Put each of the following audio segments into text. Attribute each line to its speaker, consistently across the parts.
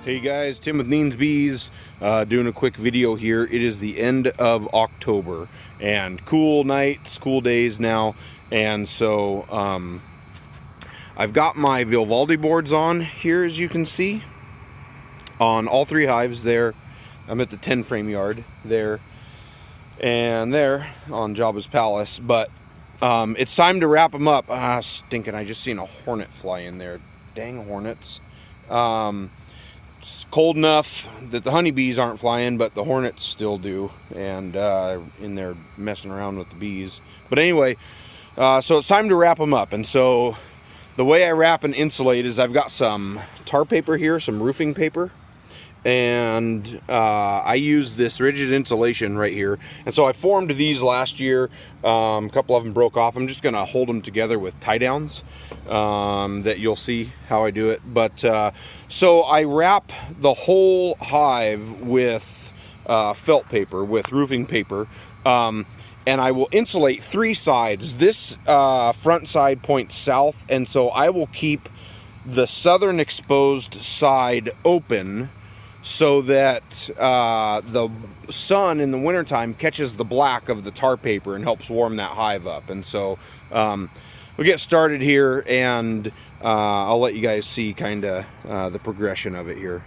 Speaker 1: Hey guys, Tim with Neens Bees, doing a quick video here. It is the end of October and cool nights, cool days now, and so I've got my Vivaldi boards on here, as you can see, on all three hives there. I'm at the 10 frame yard there and there on Jabba's Palace, but it's time to wrap them up. Stinking, I just seen a hornet fly in there. Dang hornets. It's cold enough that the honeybees aren't flying, but the hornets still do, and in there messing around with the bees. But anyway, so it's time to wrap them up. And so the way I wrap and insulate is I've got some tar paper here, some roofing paper, and I use this rigid insulation right here. And so I formed these last year. A couple of them broke off. I'm just gonna hold them together with tie downs that you'll see how I do it. But so I wrap the whole hive with felt paper, with roofing paper, and I will insulate three sides. This front side points south, and so I will keep the southern exposed side open so that the sun in the wintertime catches the black of the tar paper and helps warm that hive up. And so we'll get started here, and I'll let you guys see kind of the progression of it here.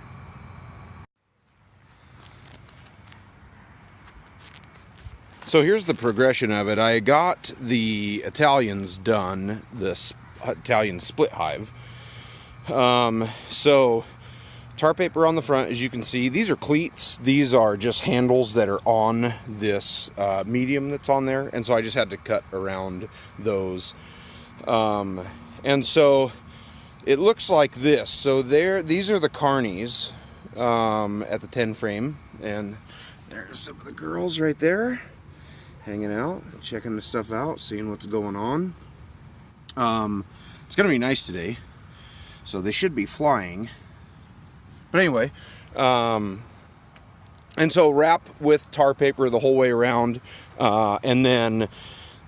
Speaker 1: So here's the progression of it. I got the Italians done, this Italian split hive. So tar paper on the front, as you can see. These are cleats. These are just handles that are on this medium that's on there, and so I just had to cut around those. And so it looks like this. So these are the carnies at the 10 frame, and there's some of the girls right there hanging out, checking the stuff out, seeing what's going on. It's gonna be nice today, so they should be flying. But anyway, and so wrap with tar paper the whole way around, and then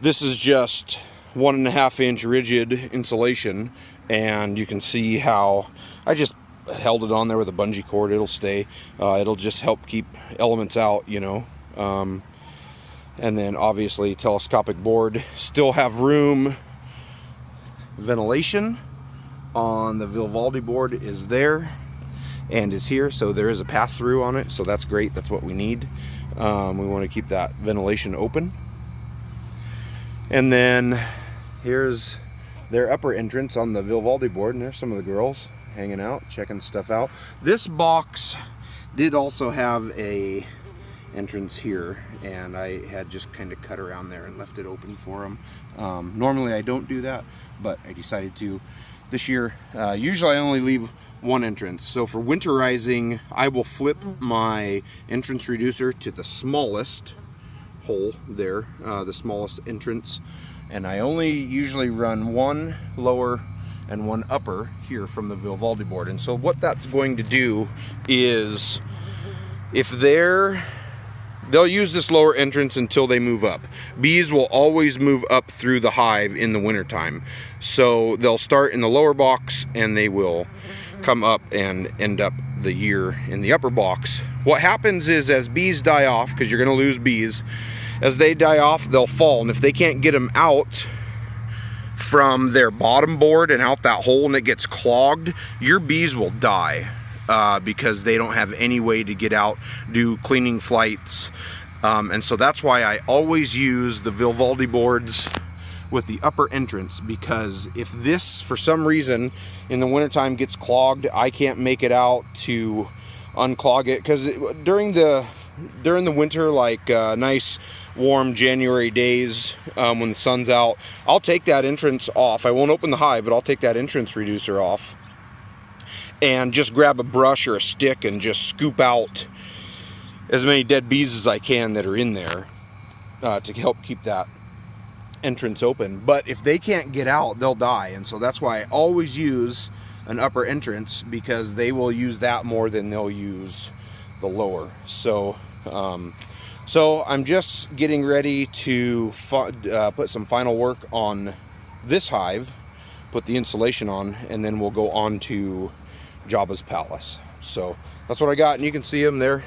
Speaker 1: this is just 1.5 inch rigid insulation, and you can see how I just held it on there with a bungee cord. It'll stay. It'll just help keep elements out, you know. And then obviously telescopic board. Still have room. Ventilation on the Vivaldi board is there and is here, so there is a pass-through on it, so that's great. That's what we need. We want to keep that ventilation open. And then here's their upper entrance on the Vivaldi board, and there's some of the girls hanging out, checking stuff out. This box did also have a entrance here, and I had just kind of cut around there and left it open for them. Normally I don't do that, but I decided to this year. Usually I only leave one entrance. So for winterizing, I will flip my entrance reducer to the smallest hole there, the smallest entrance, and I only usually run one lower and one upper here from the Vivaldi board. And so what that's going to do is, if they'll use this lower entrance until they move up. Bees will always move up through the hive in the wintertime. So they'll start in the lower box and they will come up and end up the year in the upper box. What happens is, as bees die off, because you're going to lose bees, as they die off, they'll fall. And if they can't get them out from their bottom board and out that hole and it gets clogged, your bees will die. Because they don't have any way to get out, do cleaning flights, and so that's why I always use the Vivaldi boards with the upper entrance, because if this for some reason in the wintertime gets clogged, I can't make it out to unclog it, because during the winter, like nice warm January days, when the sun's out, I'll take that entrance off. I won't open the hive, but I'll take that entrance reducer off and just grab a brush or a stick and just scoop out as many dead bees as I can that are in there to help keep that entrance open. But if they can't get out, they'll die. And so that's why I always use an upper entrance, because they will use that more than they'll use the lower. So so I'm just getting ready to put some final work on this hive, put the insulation on, and then we'll go on to Jabba's Palace. So that's what I got, and you can see them. They're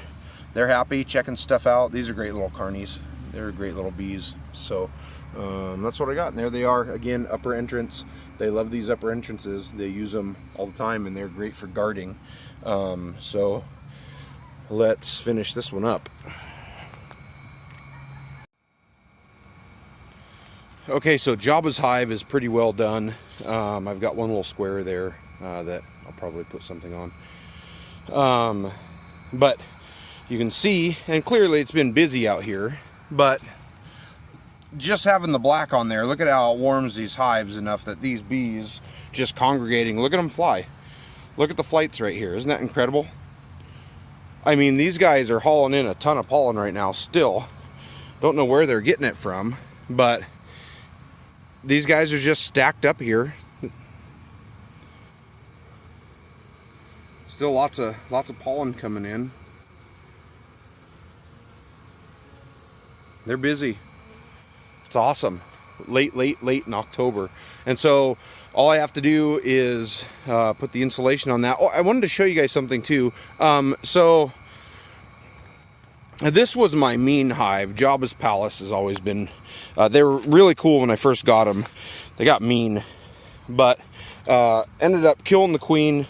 Speaker 1: happy checking stuff out. These are great little carnies. They're great little bees. So that's what I got, and there they are again, upper entrance. They love these upper entrances. They use them all the time, and they're great for guarding. So let's finish this one up. Okay, so Jabba's hive is pretty well done. I've got one little square there that I'll probably put something on. But you can see, and clearly it's been busy out here, but just having the black on there, look at how it warms these hives enough that these bees just congregating, look at them fly. Look at the flights right here. Isn't that incredible? I mean, these guys are hauling in a ton of pollen right now still. Don't know where they're getting it from, but these guys are just stacked up here. Still lots of pollen coming in. They're busy. It's awesome. Late in October. And so all I have to do is put the insulation on that. Oh, I wanted to show you guys something too. So this was my mean hive. Jabba's Palace has always been, they were really cool when I first got them. They got mean, but ended up killing the queen,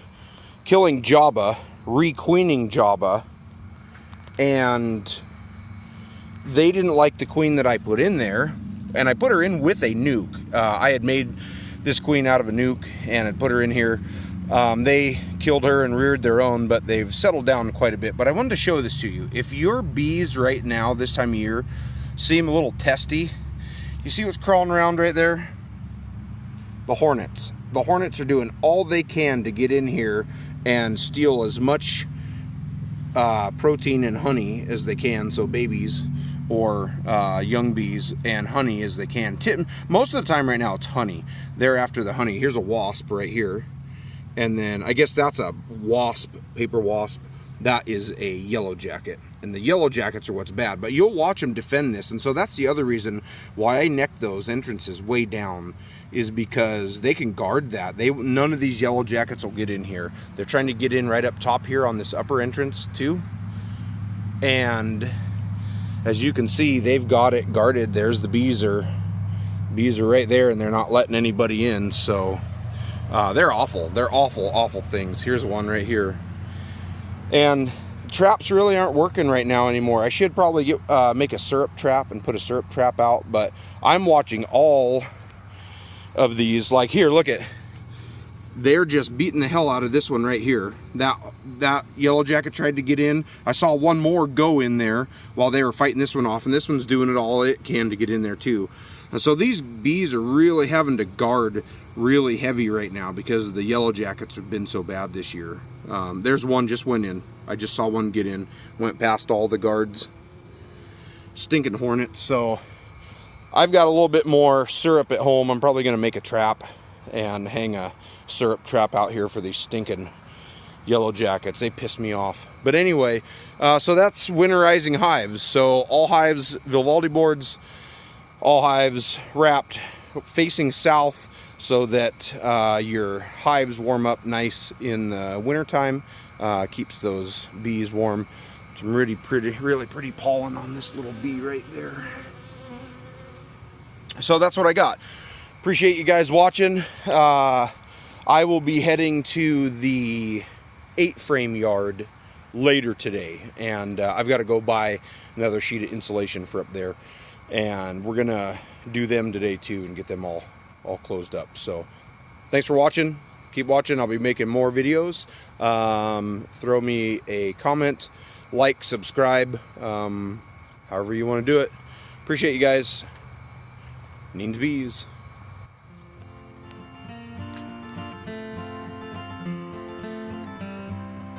Speaker 1: killing Jabba, re-queening Jabba, and they didn't like the queen that I put in there, and I put her in with a nuke. I had made this queen out of a nuke and had put her in here. They killed her and reared their own, but they've settled down quite a bit. But I wanted to show this to you. If your bees right now, this time of year, seem a little testy, you see what's crawling around right there? The hornets. The hornets are doing all they can to get in here and steal as much protein and honey as they can, so babies or young bees and honey as they can. Most of the time right now it's honey. They're after the honey. Here's a wasp right here. And then I guess that's a wasp, paper wasp. That is a yellow jacket. And the yellow jackets are what's bad, but you'll watch them defend this. And so that's the other reason why I neck those entrances way down, is because they can guard that. None of these yellow jackets will get in here. They're trying to get in right up top here on this upper entrance too. And as you can see, they've got it guarded. There's the bees are right there, and they're not letting anybody in. So they're awful. They're awful things. Here's one right here. And traps really aren't working right now anymore. I should probably make a syrup trap and put a syrup trap out, but I'm watching all of these. Like here, look at, they're just beating the hell out of this one right here. That yellow jacket tried to get in. I saw one more go in there while they were fighting this one off, and this one's doing it all it can to get in there too. And so these bees are really having to guard really heavy right now because the yellow jackets have been so bad this year. There's one just went in. I just saw one get in, went past all the guards. Stinking hornets. So I've got a little bit more syrup at home. I'm probably going to make a trap and hang a syrup trap out here for these stinking yellow jackets. They piss me off. But anyway, so that's winterizing hives. So all hives, Vivaldi boards, all hives wrapped facing south so that your hives warm up nice in the wintertime. Keeps those bees warm. Some really pretty pollen on this little bee right there. So that's what I got. Appreciate you guys watching. I will be heading to the 8-frame yard later today, and I've got to go buy another sheet of insulation for up there, and we're gonna do them today too and get them all closed up. So thanks for watching. Keep watching. I'll be making more videos. Throw me a comment, like, subscribe, however you want to do it. Appreciate you guys. Neens bees.